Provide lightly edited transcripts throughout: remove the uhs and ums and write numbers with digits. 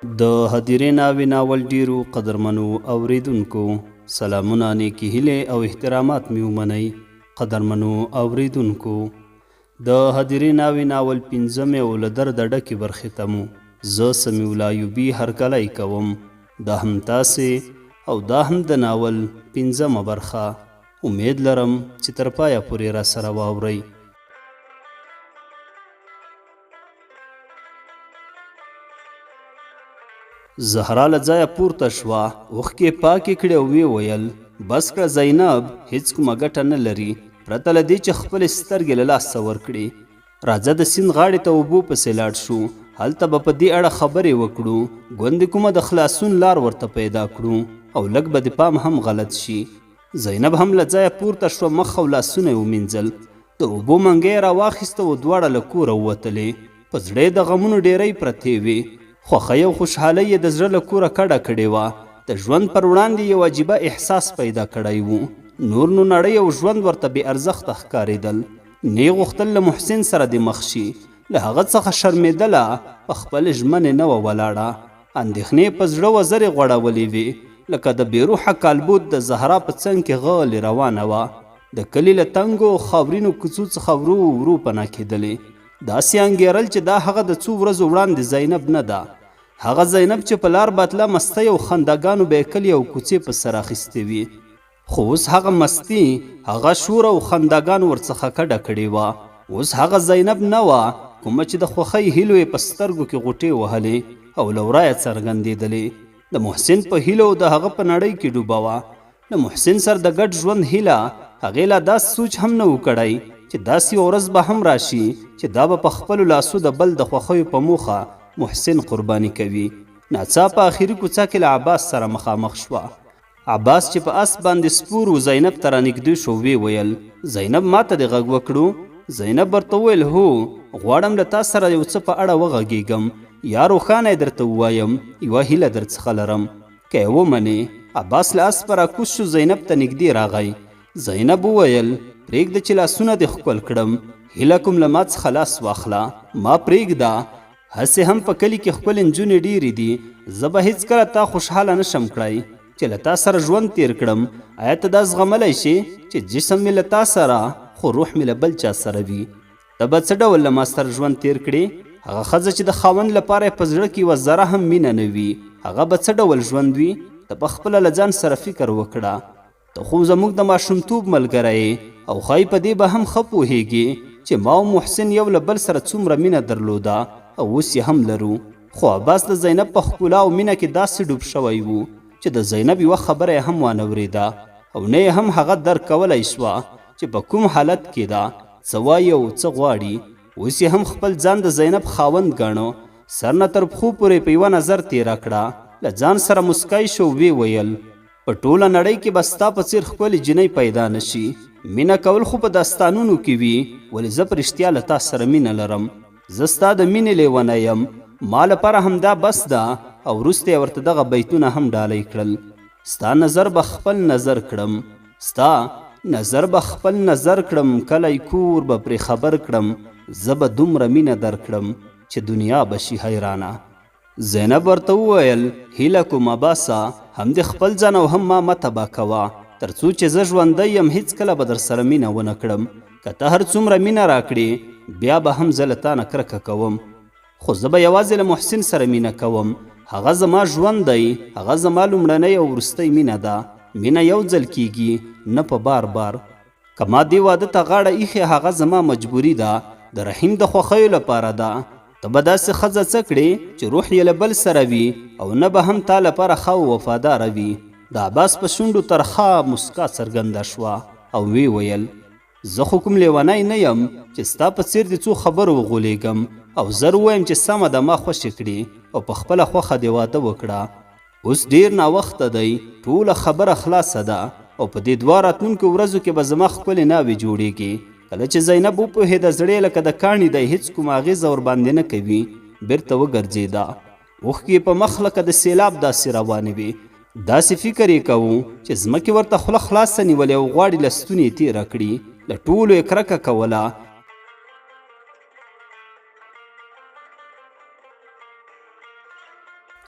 د هدیرې ناوې ناول ډیرو قدرمنو اوریدونکو سلامونه، نیکې هیلې او احترامات مې ومنئ. قدرمنو اوریدونکو، د هدیرې ناوې ناول 5مې او له درده ډکې برخې ته مو زه سمیع الله ایوبي هرکلی کوم. دا هم تاسې او دا هم د ناول 5مه برخه. امید لرم چې تر پایه پورې راسره واورئ. زهرا له ځایه پورته شوه، اوښکې پاکې کړې او ویې ویل: بس کړه زینب، هیڅ کومه ګټه نه لري پرته له دې چې خپلې سترګې له لاسه ورکړي. راځه د سیند غاړې ته اوبو پسې لاړ شو، هلته به په دې اړه خبرې وکړو، ګوندې کومه د خلاصون لار ورته پیدا کړو او لږ به د پام هم غلط شي. زینب هم له ځایه پورته شوه، مخ او لاسونه یې ومینځل، د اوبو منګی یې راواخیسته او دواړه له کوره ووتلې. په زړه یې د غمونو ډیرۍ پرتې وې، خوښۍ او خوشحالۍ یې د زړه له کوره کډه کړې وه. د ژوند پر وړاندې یو عجیبه احساس پیدا کړی و. نور نو نړۍ او ژوند ورته بې ارزښته ښکارېدل. نه یې غوښتل له محسن سره د مخ شي، له هغه څخه شرمېدله په خپل ژمنې نه وه ولاړه. اندېښنې په زړه وزرې غوړولې وې، لکه د بېروحه کالبوت د زهرا په څنګ کې غلې روانه وه. د کلي له تنګو خاورینو کوڅو څخه ورو ورو پناه کېدلې. داسې انګېرل چې دا هغه د څو ورځو وړاندې زینب نه ده، هغه زینب چې په لار بتله مستی او خنداګانو به یې کلي او کوڅې په سر اخیستې وي. خو اوس هغه مستی، هغه شور او خنداګانو ورڅخه کډه کړې وه. اوس هغه زینب نه وه کومه چې د خوښۍ هیلو یې په سترګو کې غوټې وهلې او له ورایه څرګندېدلې. د محسن په هیلو د هغه په نړۍ کې ډوبه وه. له محسن سره د ګډ ژوند هیله هغې لا داسې سوچ هم نه و کړی چې داسې ورځ به هم راشي چې دا به په خپلو لاسو د بل د خوښیو په موخه محسن قرباني کوي. ناڅاپه آخري کوڅه کې له عباس سره مخامخ شوه. عباس چې په اس باندې سپور و زینب ته رانږدې شو، ویې ویل: زینب، ما ته دې غږ وکړو؟ زینب ورته وویل: هو، غواړم له تا سره یو څه په اړه وغږېږم، یا روښانه یې درته ووایم، یوه هیله درڅخه لرم، که یې ومنې. عباس له اسپه راکوز شو، زینب ته نږدې راغی. زینب وویل: پرېږده چې لاسونه دې ښکل کړم، هیله کوم له ما څخه لاس واخله، ما پرېږده. هسې هم په کلي کې ښکلې نجونې ډېرې دي، زه به هېڅکله تا خوشحاله نشم کړی چې له تا سره ژوند تیر کړم. آیا ته دا زغملی شې چې جسم مې له تا سره خو روح مې له بل چا سره وي؟ ته به څه ډول له ما سره ژوند تیر کړې؟ هغه ښځه چې د خاوند لپاره یې په زړه کې یوه ذره هم مینه نه وي، هغه به څه ډول ژوند وي؟ ته په خپله له ځان سره فکر وکړه. ته خو زموږ د ماشومتوب ملګری یې او ښایي په دې به هم ښه پوهېږې چې ما او محسن یو له بل سره څومره مینه درلوده او اوس یې هم لرو. خو عباس د زینب په ښکلا او مینه کې داسې ډوب شوی و چې د زینب یوه خبره یې هم وانه اورېده او نه یې هم هغه درک کولی شوه چې په کوم حالت کې ده، څه وایي او څه غواړي. اوس یې هم خپل ځان د زینب خاوند ګاڼه. سر نه تر پښو پورې په یوه نظر تېره کړه، له ځان سره مسکی شو، ویې ویل: په ټوله نړۍ کې به ستا په څېر ښکلې جینۍ پیدا نه شي. مینه کول خو په داستانونو کې وي، ولې زه په رښتیا له تا سره مینه لرم. زه ستا د مینې لیونه یم، ما لپاره همدا بس ده. او وروسته یې ورته دغه بیتونه هم ډالۍ کړل: ستا نظر به خپل نظر کړم، ستا نظر به خپل نظر کړم، کلی کور به پرې خبر کړم، زه به دومره مینه درکړم چې دنیا به شي حیرانه. زینب ورته وویل: هیله کوم عباسه، هم د خپل ځان او هم ما مه تباه کوه، تر څو چې زه ژوندی یم هېڅکله به در سره مینه ونه کړم. که ته هر څومره مینه راکړې بیا به هم زه له تا نه کرکه کوم، خو زه به یوازې له محسن سره مینه کوم. هغه زما ژوند دی، هغه زما لومړنۍ او وروستۍ مینه ده. مینه یو ځل کیږي، نه په بار بار. که ما دې واده ته غاړه ایښې هغه زما مجبوري ده، د رحیم د خوښیو لپاره ده. ته به داسې ښځه څه کړې چې روح یې له بل سره وي او نه به هم تا لپاره ښه او وفاداره وي. د عباس په شونډو ترخه مسکا څرګنده شوه او وی ویل: زه خو کوم لیونی نه یم چې ستا په څېر د څو خبرو وغولېږم او زر ووایم چې سمه ده ما خوښې کړي او په خپله خوښه دې واده وکړه. اوس ډېر ناوخته دی، ټوله خبره خلاصه ده او په دې 2 راتلونکو ورځو کې به زما ښکلې ناوې جوړېږي. کله چې زینب وپوهېده زړې لکه د کاڼي دی، هېڅ کومه اغېزه ورباندې نه کوي، بېرته وګرځېده. اوښکې په مخ لکه د سیلاب داسې روانې وې. داسې فکر یې کوو چې ځمکې ورته خوله خلاصه نیولې او غواړي له ستونې یې تېره کړي. له ټولو یې کرکه کوله.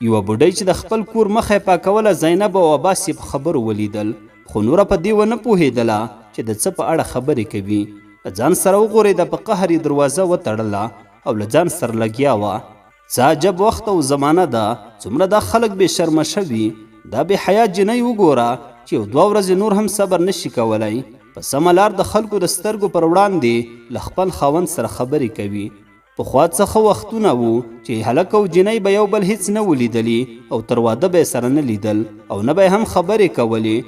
یوه بوډۍ چې د خپل کور مخه یې پاکوله زینب او عباس یې په خبرو ولیدل، خو نوره په دې ونه پوهېدله چې د څه په اړه خبرې کوي. له ځان سره وغورېده، په قهر یې دروازه وتړله او له ځان سره لګیا وه. څه عجب وخت او زمانه ده، څومره دا خلک بې شرمه شوي. دا بې حیا جنۍ وګوره چې یو 2 ورځې نور هم صبر نشي کولی. په سمه لار د خلکو د سترګو پر وړاندې له خپل خاوند سره خبرې کوي. پخوا څخه وختونه وو چې هلک او جنۍ به یو بل هیڅ نه ولیدلي او تر واده به یې سره نه لیدل او نه به هم خبرې کولې.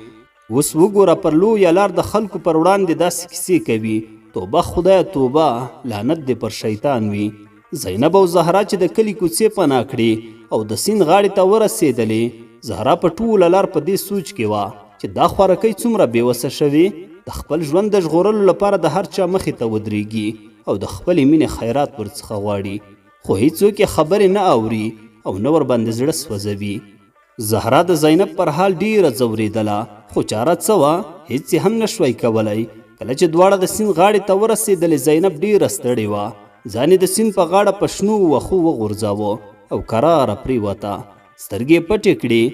اوس وګوره پر لویه لار د خلکو پر وړاندې داسې کیسې کوي. توبه خدایه توبه، لعنت دې پر شیطان وي. زینب او زهرا چې د کلي کوڅې پناه کړې او د سیند غاړې ته ورسېدلې، زهرا په ټوله لار په دې سوچ کې وه چې دا خوارکۍ څومره بېوسه شوې، د خپل ژوند د ژغورلو لپاره د هر چا مخې ته ودرېږي او د خپلې مینې خیرات ورڅخه غواړي، خو هیڅوک یې خبرې نه اوري او نه ورباندې زړه سوځوي. زهرا د زینب پر حال ډیره ځورېدله، خو چاره څه وه، هیڅ یې هم نشوی کولی. کله چې دواړه د سیند غاړې ته ورسېدلې، زینب ډیره ستړې وه. ځان یې د سیند په غاړه په شنو وښو وغورځاوه او کراره پرېوته. سترګې یې پټې کړې.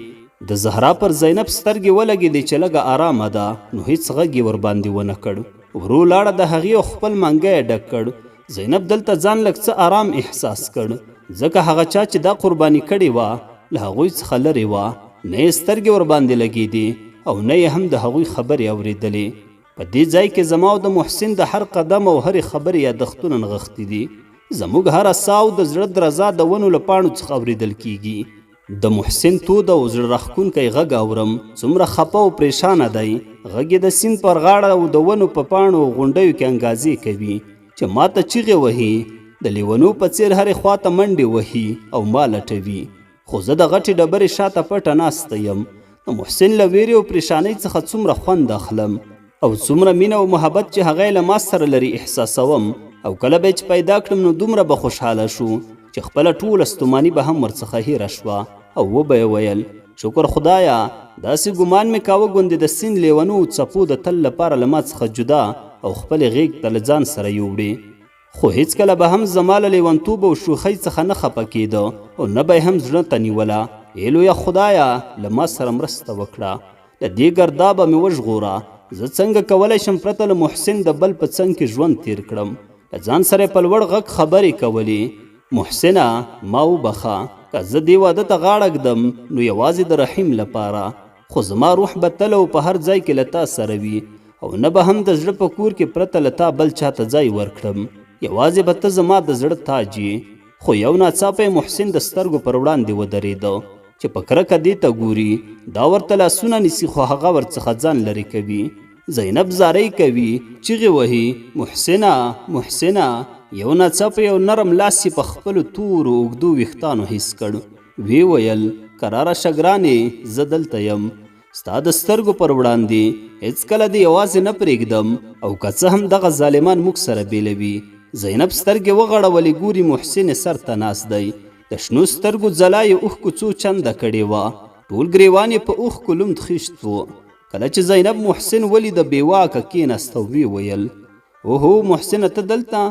د زهرا پر زینب سترګې ولګېدې چې لږه آرامه ده، نو هیڅ غږ یې ورباندې ونه کړ. ورو لاړه، د هغې او خپل منګی یې ډک کړ. زینب دلته ځان لږ څه آرام احساس کړ، ځکه هغه چا چې دا قرباني کړې وه له هغوی څخه لرې وه. نه یې سترګې ورباندې لګېدې او نه یې هم د هغوی خبرې اورېدلې. په دې ځای کې زما او د محسن د هر قدم او هرې خبرې یادښتونه نغښتي دي. زموږ هره ساه او د زړه درزا د ونو له پاڼو څخه اورېدل کېږي. د محسن تود او زړه راښکونکی غږ اورم، څومره خفه او پریشانه دی. غږ یې د سیند پر غاړه او د ونو په پاڼو او غونډیو کې انګازې کوي چې ما ته چیغې وهي، د لیونو په څیر هرې خوا ته منډې وهي او ما لټوي. خو زه د غټې ډبرې شاته پټه ناسته یم. د محسن له ویرې او پریشانۍ څخه څومره خوند اخلم او څومره مینه او محبت چې هغه یې له ما سره لري احساسوم. او کله به چې پیدا کړم نو دومره به خوشحاله شو چې خپله ټوله ستوماني به هم ورڅخه هیره شوه او وبه یې ویل شکر خدایه، داسې ګمان مې کاوه ګوندې د سیند لیونو څپو د تل لپاره له ما څخه جدا او خپلې غیږ ته له ځان سره یوړې. خو هیڅکله به هم زما له لیونتوب او شوخۍ څخه نه خفه کېده او نه به یې هم زړه ته نیوله. ای لویه خدایه، له ما سره مرسته وکړه، له دې ګردابه مې وژغوره. زه څنګه کولی شم پرته له محسن د بل په څنګ کې ژوند تیر کړم؟ له ځان سره یې په لوړ غږ خبرې کولې. محسنه، ما وبخه، که زه دې واده ته غاړه ږدم نو یوازې د رحیم لپاره، خو زما روح به تل او په هر ځای کې له تا سره وي او نه به هم د زړه په کور کې پرته له تا بل چاته ځای ورکړم. یوازې به ته زما د زړه تاج یې. خو یو ناڅاپه یې محسن د سترګو پر وړاندې ودرېده چې په کرکه دې ته ګوري. دا ورته لاسونه نیسي خو هغه ورڅخه ځان لرې کوي. زینب زارۍ کوي، چیغې وهي، محسنه محسنه. یو ناڅاپه یو نرم لاس یې په خپلو تورو اوږدو ویښتانو حس کړ. ویې ویل کراره شه ګرانې، زه دلته یم ستا د سترګو پر وړاندې. هېڅکله دې یوازې نه پرېږدم او که څه هم دغه ظالمان موږ سره بیلوي. زینب سترګې وغړولې، ګوري محسن سر ته ناست دی. د شنو سترګو ځلا یې اوښکو څو چنده کړې وه، ټول ګریوان یې په اوښکو لوند خیشت و. کله چې زینب محسن ولیده بېواکه کېناسته او ویې ویل اوهو محسنه، ته دلته؟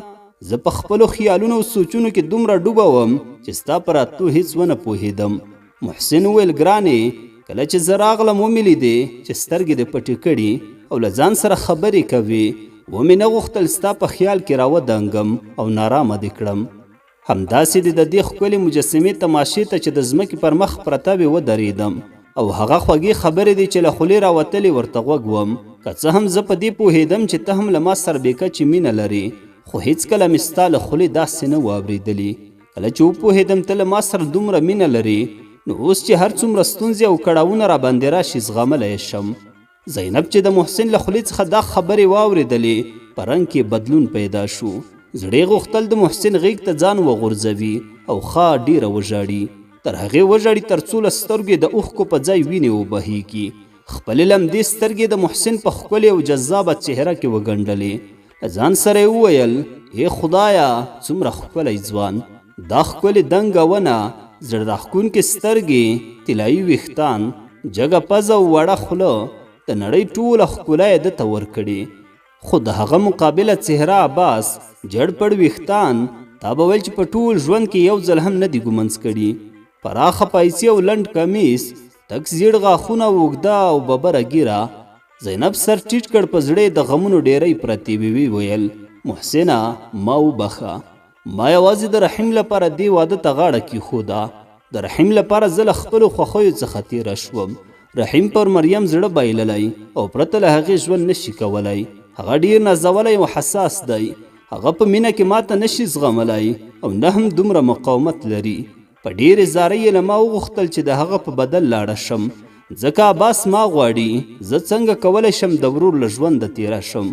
زه په خپلو خیالونو او سوچونو کې دومره ډوبه وم چې ستا په راتلو هیڅ ونه پوهېدم. محسن وویل ګرانې، کله چې زه راغلم ومې لیدې چې سترګې دې پټې کړي او له ځان سره خبرې کوې. ومې نه غوښتل ستا په خیال کې راودنګم او نارامه دې کړم. همداسې دې د دې ښکلې مجسمې تماشې ته چې د ځمکې پر مخ پرته وې ودرېدم او هغه خوږې خبرې دي چې له خولې راوتلې ورته غوږ وم. که څه هم زه په دې پوهېدم چې ته هم له ما سره بېکچې مینه لرې، خو هیڅکله مې ستا له خولې داسې نه و اورېدلي. کله چې وپوهېدم ته له ما سره دومره مینه لرې، نو اوس چې هر څومره ستونزې او کړاوونه راباندې راشي زغملی یې شم. زینب چې د محسن له خولې څخه دا خبرې واورېدلې، په رنګ کې بدلون پیدا شو. زړې غوښتل د محسن غیږ ته ځان وغورځوي او ښه ډیره وژاړي. تر هغې وژاړي تر څو له سترګو د اوښکو په ځای وینې وبهیږي. خپلې لمدې سترګې د محسن په ښکلې او جذابه چهره کې وګنډلې. ځان سره یې وویل ای خدایه، څومره ښکلی ځوان، دا ښکلې دنګه ونه، زړه راښکونکې سترګې، طلایي ویښتان، جګه پزه او وړه خوله، د نړۍ ټوله ښکلا یې ده ته ورکړې. خو د هغه مقابله څهره عباس، جړ پړ ویښتان، تا به ویل چې په ټول ژوند کې یو ځل هم نه دي ږمنځ کړي. پراخه پایڅې او لنډ کمیس، تک زیړ غاښونه، اوږده او ببره ږیره. زینب سر ټیټ کړ، په زړه د غمونو ډیرۍ پرتې وی ویل محسنه ما وبخه، ما یوازې د رحیم لپاره دې واده ته غاړه کېښوده. د رحیم لپاره زه له خپلو خوښیو څخه تېره شوم. رحیم پر مریم زړه بایللی او پرته له هغې ژوند نشي کولی. هغه ډیر نازولی او حساس دی. هغه په مینه کې ماته نشي زغملی او نه هم دومره مقاومت لري. په ډېرې زارۍ یې له ما وغوښتل چې د هغه په بدل لاړه شم، ځکه عباس ما غواړي. زه څنګه کولی شم د ورور له ژونده تېره شم؟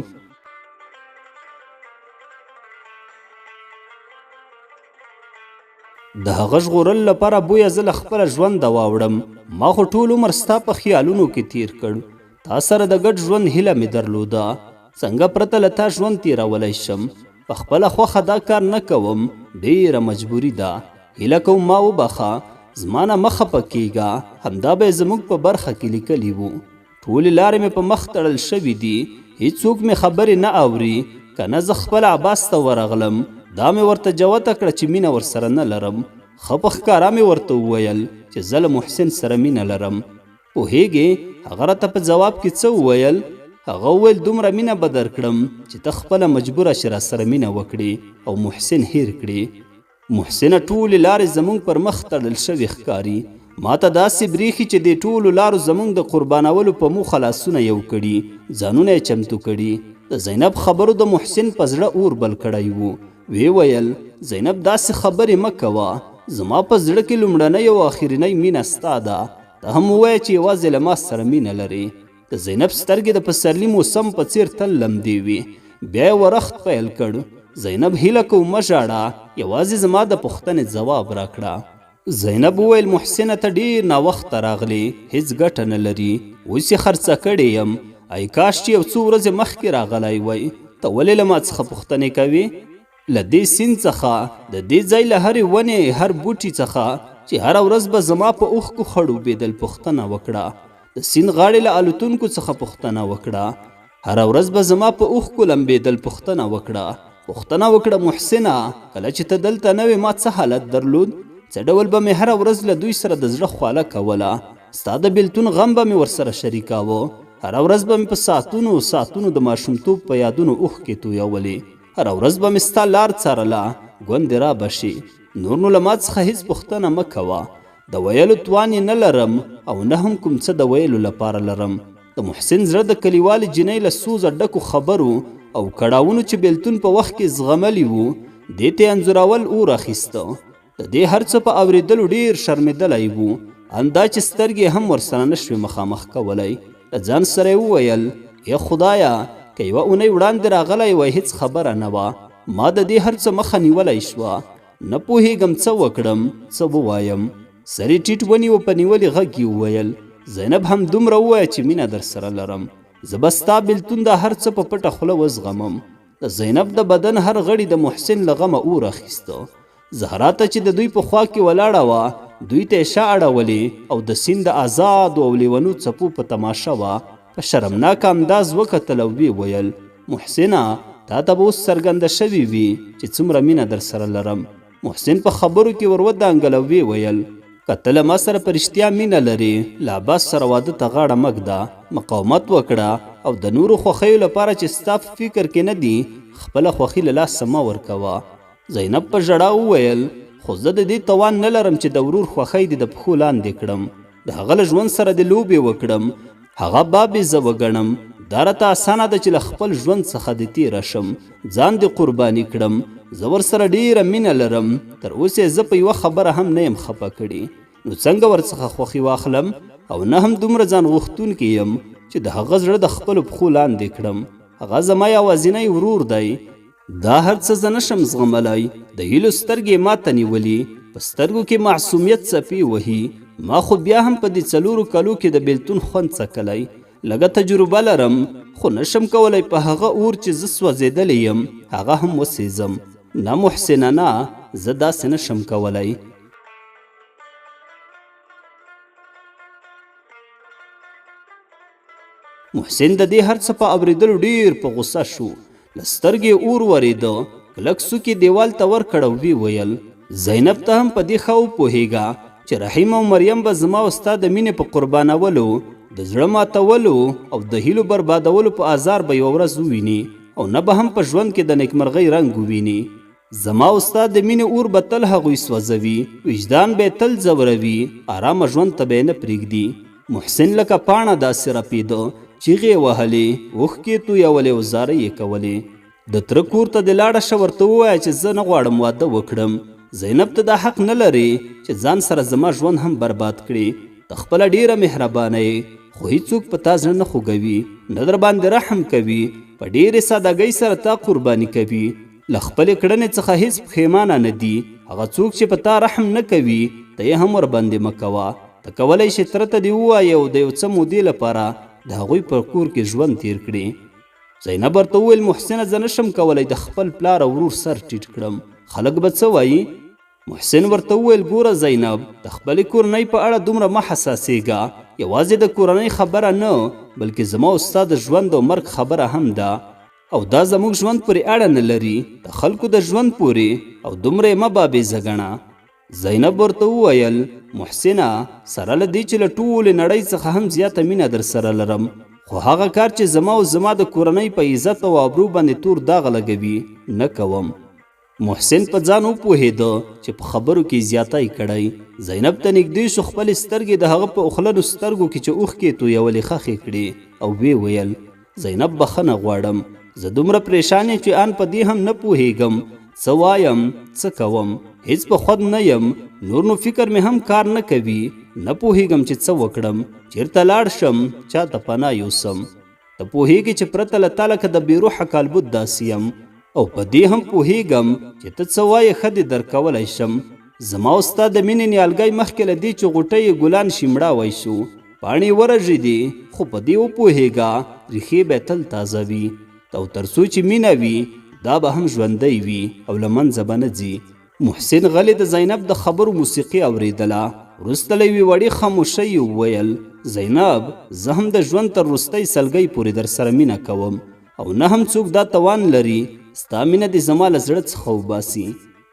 د هغه ژغورلو لپاره بویه زه له خپله ژونده واوړم. ما خو ټول عمر ستا په خیالونو کې تیر کړ. تا سره د ګډ ژوند هیله مې درلوده. څنګه پرته له تا ژوند تیرولی شم؟ په خپله خوښه دا کار نه کوم، ډیره مجبوري ده. هیله کوم ما وبخه، زما نه مه خفه کیږه. همدا به یې زموږ په برخه کې لیکلي وو. ټولې لارې مې په مخ تړل شوي دي، هیڅوک مې خبرې نه اوري. که نه زه خپل عباس ته ورغلم، دا مې ورته جوته کړه چې مینه ورسره نه لرم. ښه په ښکاره مې ورته وویل چې زه له محسن سره مینه لرم. پوهیږې هغه راته په جواب کې څه وویل؟ هغه وویل دومره مینه به درکړم چې ته خپله مجبوره شې راسره مینه وکړې او محسن هیر کړې. محسنه ټولې لارې زموږ پر مخ تړل شوي ښکاري. ما ته داسې بریښي چې دې ټولو لارو زموږ د قربانولو په موخه لاسونه یو کړي، ځانونه یې چمتو کړي. د زینب خبرو د محسن په زړه اور بل کړی وو. وی ویل زینب داسې خبرې مه کوه، زما په زړه کې لومړنۍ او آخرنۍ مینه ستا ده. ته هم ووایه چې یوازې له ما سره مینه لرې. د زینب سترګې د پسرلي موسم په څیر تل لمدې وې. بیا یې ورخت پیل کړ. زینب هیله کوم مه ژاړه، یوازې زما د پوښتنې ځواب راکړه. زینب وویل محسنه ته ډېر ناوخته راغلې، هیڅ ګټه نه لري. اوس یې خرڅه کړې یم. ای کاش چې یو څو ورځې مخکې راغلی وی. ته ولې له ما څخه پوښتنې کوې؟ له دې سیند څخه، د دې ځای له هرې ونې، هر بوټي څخه چې هره ورځ به زما په اوښکو خړوبېدل پوښتنه وکړه. د سیند غاړې له الوتونکو څخه پوښتنه وکړه. هره ورځ به زما په اوښکو لمبېدل پوښتنه وکړه. پوښتنه وکړه محسنه کله چې ته دلته نه وې ما څه حالت درلود؟ څه ډول به مې هره ورځ له دوی سره د زړه خواله کوله؟ ستا د بېلتون غم به مې ورسره شریکاوه. هره ورځ به مې په ساعتونو ساعتونو د ماشومتوب په یادونو اوښکې تویولې. هره ورځ به مې ستا لار څارله، ګوندې را به شي. نور نو له ما څخه هیڅ پوښتنه مه کوه. د ویلو توان یې نه لرم او نه هم کوم څه د ویلو لپاره لرم. د محسن زړه د کلیوالې جینۍ له سوزه ډکو خبرو او کړاوونو چې بېلتون په وخت کې زغملي وو، دې ته انځورول اور اخیسته. د دې هر څه په اورېدلو ډېر شرمېدلی وو، اندا چې سترګې هم ورسره نه شوې مخامخ کولی. له ځان سره یې وویل ای خدایه که یوه اونۍ وړاندې راغلی وای هیڅ خبره نه وه. ما د دې هر څه مخه نیولی شوه. نه پوهېږم څه وکړم، څه ووایم. سر یې ټیټ ونیو، په نیولي غږ یې وویل زینب هم دومره ووایه چې مینه در سره لرم. زه به ستا بېلتون دا هر څه په پټه خوله وزغمم. د زینب د بدن هر غړي د محسن له غمه اور اخیسته. زهرا ته چې د دوی په خوا کې ولاړه وه، دوی ته یې شا اړولې او د سیند د آزادو او لیونو څپو په تماشه وه. په شرمناک انداز وکتل او ویې ویل محسنه تا ته به اوس څرګنده شوې وي چې څومره مینه در سره لرم. محسن په خبرو کې ور ودانګل او ویې ویل که ته له ما سره په رښتیا مینه لرې، له عباس سره واده ته غاړه مه ږده، مقاومت وکړه او د نورو خوښیو لپاره چې ستا په فکر کې نه دي خپله خوښي له لاسه مه ورکوه. زینب په ژړا وویل خو زه د دې توان نه لرم چې د ورور خوښۍ دې د پښو لاندې کړم، د هغه له ژوند سره د لوبې وکړم، هغه بابې زه وګڼم. دا راته اسانه ده چې له خپل ژوند څخه دې تېره شم، ځان دې قرباني کړم. زه ورسره ډېره مینه لرم، تر اوسه یې زه په یوه خبره هم نه یم خفه کړې. نو څنګه ورڅخه خوښي واخلم؟ او نه هم دومره ځان غوښتونکی یم چې د هغه زړه د خپلو پښو لاندې کړم. هغه زما یوازینی ورور دی. دا هر څه زه نشم زغملی. د هیلو سترګې ما ته نیولي، په سترګو کې معصومیت څپې وهي. ما خو بیا هم په دې 4 کالو کې د بېلتون خوند څکلی. لږه تجربه لرم، خو نشم کولی په هغه اور چې زه سوځېدلی یم هغه هم وسېزم. نه محسنه نه، زه داسې نشم کولی. محسن د دې هر څه په اورېدلو ډېر په غوسه شو. له سترګې اور ورېده. کلک سوک یې دیوال ته ورکړ او ویې ویل زینب ته هم په دې ښه وپوهېږه چې رحیم او مریم به زما او ستا د مینې په قربانولو، د زړه ماتولو او د هیلو بربادولو په آزار به یوه ورځ وویني او نه به هم په ژوند کې د نیکمرغۍ رنګ وویني. زما او ستا د مینې اور به تل هغوی سوځوي، وجدان به یې تل ځوروي، آرامه ژوند ته به یې نه پرېږدي. محسن لکه پاڼه داسې رپېده، چیغې یې وهلې، اوښکې تویولې او زارۍ یې کولې. د تره کور ته دې لاړه شه، ورته ووایه چې زه نه غواړم واده وکړم. زینب ته دا حق نه لري چې ځان سره زما ژوند هم برباد کړي. ته خپله ډېره مهربانه یې، خو هیڅوک په تا زړه نه خوږوي، نه در باندې رحم کوي، په ډېرې سادهګۍ سره تا قرباني کوي. له خپلې کړنې څخه هیڅ پښیمانه نه دي. هغه څوک چې په تا رحم نه کوي ته یې هم ورباندې مه کوه. ته کولی شې تره ته دې ووایې او د یو څه مودې لپاره د هغوی په کور کې ژوند تیر کړي. زینب ورته وویل محسنه زه نشم کولی د خپل پلار او ورور سر ټیټ کړم، خلک به څه وایي؟ محسن ورته وویل ګوره زینب، د خپلې کورنۍ په اړه دومره مه حساسېږه. یوازې د کورنۍ خبره نه بلکې زما او ستا د ژوند او مرګ خبره هم ده، او دا زموږ ژوند پورې اړه نه لري، د خلکو د ژوند پورې، او دومره یې مه بابېزه ګڼه. زینب ورته وویل محسنه سره له دې چې له ټولې نړۍ څخه هم زیاته مینه در سره لرم، خو هغه کار چې زما او زما د کورنۍ په عزت او آبرو باندې تور داغ لګوي نه کوم. محسن په ځان وپوهېده چې په خبرو کې زیاتی کړی. زینب ته نږدې شو، خپلې سترګې د هغه په اوښلنو سترګو کې چې اوښکې تویولې ښخې کړې او ویې ویل زینب بخښنه غواړم، زه دومره پریشان یم چې ان په دې هم نه پوهېږم څه وایم څه کوم، هیڅ په خود نه یم، نور نو فکر مې هم کار نه کوي، نه پوهېږم چې څه وکړم، چېرته لاړ شم، چاته پناه یوسم. ته پوهېږې چې پرته له تا لکه د بېروحه کالبد داسې یم، او په دې هم پوهېږم چې ته څه وایې ښه دې درکولی شم. زما او ستا د مینې نیالګی مخکې له دې چې غوټۍ یې ګلان شیمړاوی شو، پاڼې ورژېدې، خو په دې وپوهېږه ریښې به تل تازه وي، او تر څو چې مینه وي دا به هم ژوندی وي او له منځه به نه ځي. محسن غلی د زینب د خبرو موسیقي اورېدله. وروسته له یوې وړې خاموشۍ وویل زینب زه هم د ژوند تر وروستۍ سلګۍ پورې در سره مینه کوم، او نه هم څوک دا توان لري ستا مینه دې زما له زړه څخه وباسي.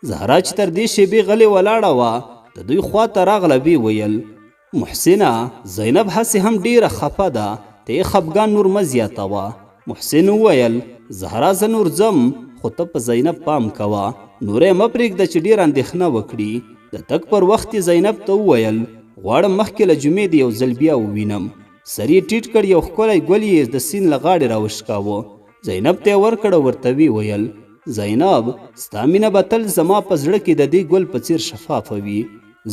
زهرا چې تر دې شېبې غلې ولاړه وه د دوی خوا ته راغله، ویې ویل محسنه زینب هسې هم ډېره خفه ده، ته یې خفګان نور مه زیاتوه. محسن وویل زهرا زه نور ځم، خو ته په زینب پام کوه، نور یې مه پرېږده چې ډېره اندېښنه وکړي. د تګ پر وخت یې زینب ته وویل غواړم مخکې له جمعې دې یو ځل بیا ووینم. سر یې ټیټ کړ، یو ښکلی ګل یې د سیند له غاړې راوشکاوه. زینب ته یې ورکړه، ورته ویې ویل زینب ستا مینه به تل زما په زړه کې د دې ګل په څېر شفافه وي.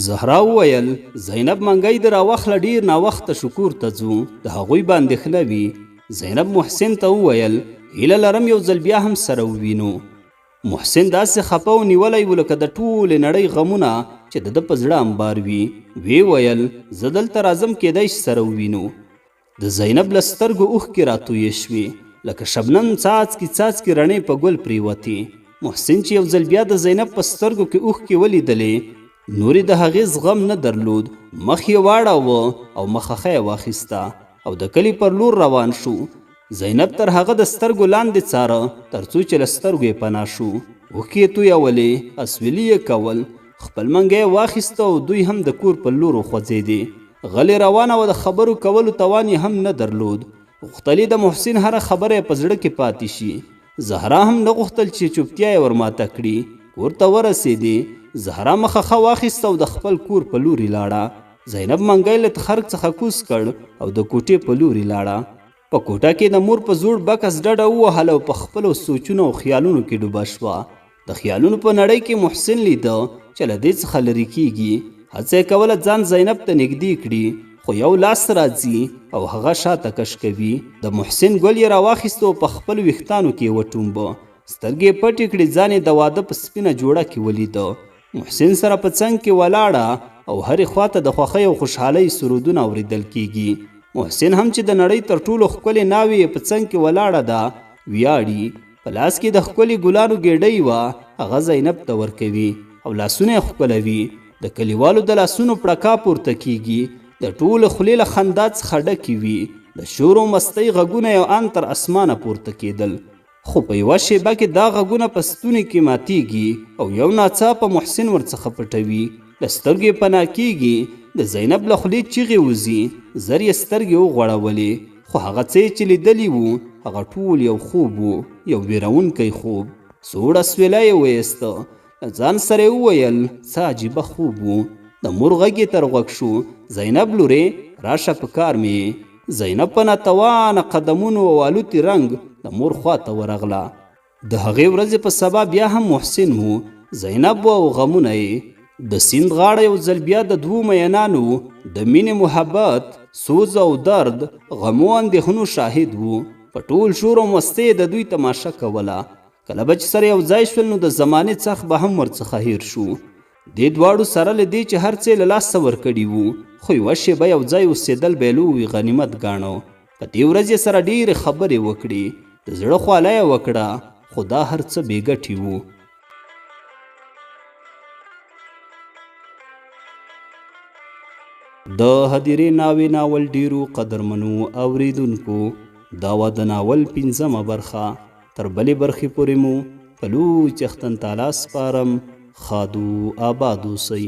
زهرا وویل زینب منګی دې راواخله، ډېر ناوخته شکور ته ځو، د هغوی به اندېښنه وي. زینب محسن ته وویل هیله لرم یو ځل بیا هم سره ووینو. محسن داسې خفه و نیولی و لکه د ټولې نړۍ غمونه چې د ده په زړه انبار وي. ویې ویل زه دلته راځم، کیدی شي سره ووینو. د زینب له سترګو اوښکې راتویې شوې، لکه شبنم څاڅکي څاڅکي رڼې په ګل پرېوتې. محسن چې یو ځل بیا د زینب په سترګو کې اوښکې ولیدلې، نورې د هغې زغم نه درلود، مخ یې واړاوه او مخخه یې واخیسته او د کلي پر لور روان شو. زینب تر هغه د سترګو لاندې څاره تر څو چې له سترګو یې پناه شو. اوښکې یې تویولې، اسویلي یې کول، خپل منګی یې واخیسته او دوی هم د کور په لور وخوځېدې. غلې روانه وه، د خبرو کولو توان یې هم نه درلود. غوښتل د محسن هره خبره یې په زړه کې پاتې شي. زهرا هم نه غوښتل چې چوپتیا یې ورماته کړي. کور ته ورسېدې، زهرا مخه واخیسته او د خپل کور په لوري لاړه. زینب منګی له خرګ څخه کوز کړ او د کوټې په لوري لاړه. په کوټه کې د مور په زوړ بکس ډډه ووهله او په خپلو سوچونو او خیالونو کې ډوبه شوه. د خیالونو په نړۍ کې محسن لیده چې له دې څخه لرې کېږي. هڅه یې کوله ځان زینب ته نږدې کړي، خو یو لاس راځي او هغه شاته کش کوي. د محسن ګل یې راواخیسته او په خپلو ویښتانو کې یې وټومبه. سترګې یې پټې کړې، ځان یې د واده په سپینه جوړه کې ولیده. محسن سره په څنګ کې ولاړه او هرې خواته د خوښۍ او خوشحالۍ سرودونه اورېدل کېږي. محسن هم چې د نړۍ تر ټولو ښکلې ناوې یې په څنګ کې ولاړه ده ویاړي. په لاس کې د ښکلې ګلانو ګېډۍ وه، هغه زینب ته ورکوي او لاسونه یې ښکلوي. د کلیوالو د لاسونو پړکا پورته کېږي، د ټولو خولې له خندا څخه ډکې وي. د شور و مستۍ غږونه یو ان تر اسمانه پورته کېدل، خو په یوه شیبه کې دا غږونه په ستوني کې ماتیږي او یو ناڅاپه محسن ورڅخه پټوي. له سترګو یې پناه کیږي. د زینب له خولې چیغې وځي. زر یې سترګې وغوړولې، خو هغه څه چې لیدلي وو هغه ټول یو خوب وو، یو ویرونکی خوب. سوړ اسویلی یې ویسته، له ځان سره یې وویل څه عجیبه خوب وو. د مور غږ یې تر غوږ شو، زینب لورې راشه په کار مې. زینب په ناتوانه قدمونو او الوتي رنګ د مور خواته ورغله. د هغې ورځې په سبا بیا هم محسن و. زینب او غمونه یې د سیند غاړه یو ځل بیا د دوو مینانو د مینې محبت، سوز او درد، غمو اندېښنو شاهد وو. په ټول شور او مستۍ د دوی تماشه کوله. کله به چې سره یو ځای شول نو د زمانې څرخ به هم ورڅخه هیر شو. دې دواړو سره له دې چې هر څه له لاسه ورکړي وو، خو یوه شېبه یو ځای اوسېدل به یې لوی غنیمت ګاڼه. په دې ورځ یې سره ډېرې خبرې وکړې، د زړه خواله یې وکړه، خو دا هر څه بې ګټې وو. د هدیرې ناوې ناول ډیرو قدرمنو اوریدونکو، دا وه د ناول 5مه برخه. تر بلې برخې پورې مو په لوی څښتن تعالی سپارم. ښاد و آباد اوسئ.